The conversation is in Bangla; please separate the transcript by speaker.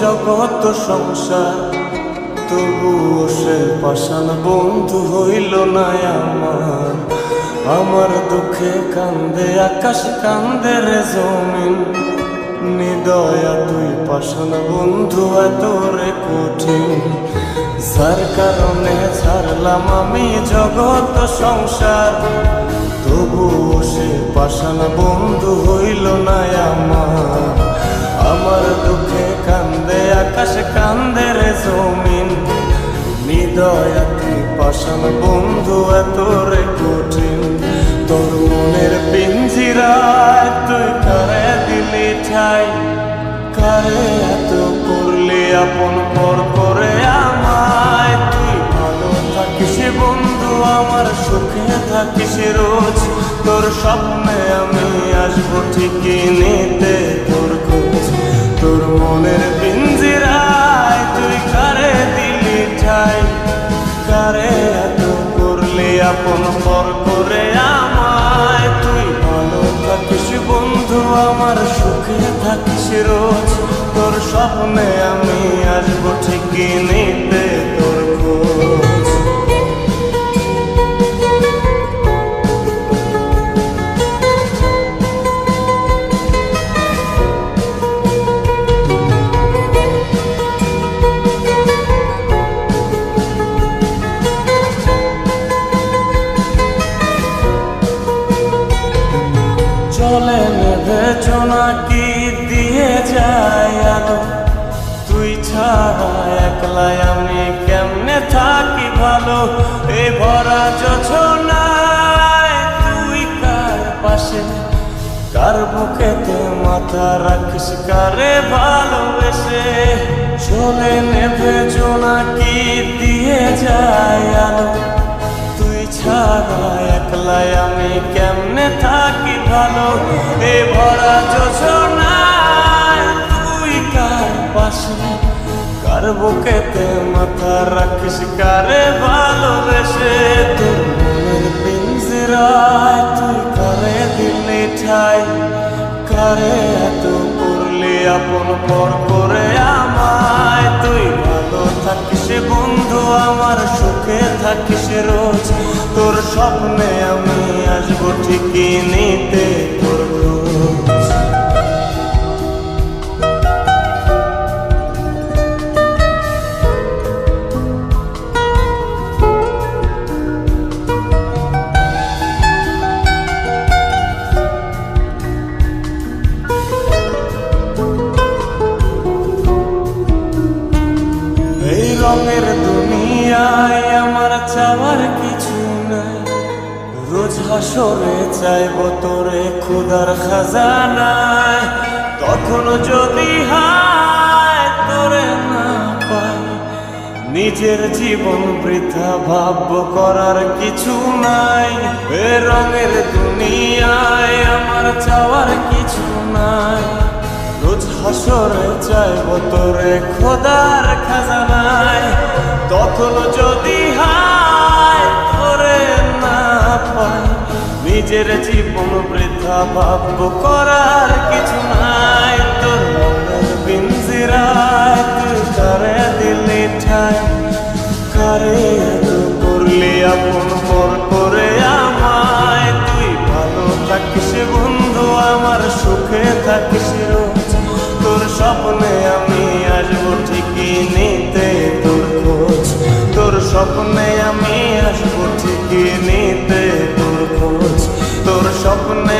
Speaker 1: জগৎ সংসার, তবুও সে পাষাণ বন্ধু হইল না আমার। আমার দুঃখে কান্দে আকাশ, কান্দে রে জমিন, নিদয়া তুই পাষাণ বন্ধু এত রে কঠিন। যার কারণে ছাড়লাম আমি জগৎ সংসার, তবুও সে পাষাণ বন্ধু হইল না আমার। আমার দুঃখে কান্দে আকাশ, কান্দে রে জমিন, নিদয়া তুই পাষাণ বন্ধু এত রে কঠিন। তোর মনের পিঞ্জিরায় তুই কারে দিলি ঠাই, কারে এত করলি আপন পর করে আমায়। তুই ভালো থাকিস বন্ধু আমার, সুখে থাকিস রোজ, তোর স্বপ্নে আমি আসবো ঠিকই নিতে তোর খোঁজ। তোর মনের পিঞ্জিরায় তুই কারে দিলি ঠাই, কারে এত করলি আপন পর করে আমায়। তুই ভালো থাকিস বন্ধু আমার, সুখে থাকিস রোজ, তোর স্বপ্নে আমি আসবো ঠিকই নিতে তোর খোঁজ। চলে নেবে জোনাকি দিয়ে যায় আলো, তুই ছাড়া একলাই আমি কেমনে থাকি ভালো। এই ভরা যোছনায় তুই কার পাশে, কার বুকেতে মাথা রাখিস, কারে ভালোবেসে। চলে নেবে জোনাকি দিয়ে যায় আলো, তুই ছাড়া একলাই আমি কেমনে থাকি ভালো। এ ভরা যোছনায় তুই কার পাশে, কার বুকেতে মাথা রাখিস, কারে ভালোবেসে। তোর মনের পিঞ্জিরায় তুই কারে দিলি ঠাই, কারে এত করলি আপন পর করে আমায়। তুই ভালো থাকিস বন্ধু আমার, সুখে থাকিস রোজ, তোর স্বপ্নে আমি আসবো ঠিকই নিতে তোর খোঁজ। এই রঙের দুনিয়ায় আমার চাওয়ার কিছু নাই, রোজ হাসরে চাইব তোরে খুদার খাজানায়। তখন যদি হায় তোরে না পাই, নিজের জীবন বৃথা ভাবব করার কিছু নাই। এ রঙের দুনিয়ায় আমার চাওয়ার কিছু নাই, রোজ হাসরে চাইব তোরে খোদার খাজানায়। তখন যদি হায় তোরে না পাই, নিজের জীবন বৃথা ভাবব করার কিছু নাই। তোর মনের পিঞ্জিরায় তুই কারে দিলি ঠাই, কারে এত করলি আপন পর করে আমায়। তুই ভালো থাকিস বন্ধু আমার, সুখে থাকিস রোজ, তোর স্বপ্নে আমি আসবো ঠিকই নিতে তোর খোঁজ। তোর স্বপ্নে আমি আসবো ঠিকই নিতে তোর খোঁজ, তোর স্বপ্নে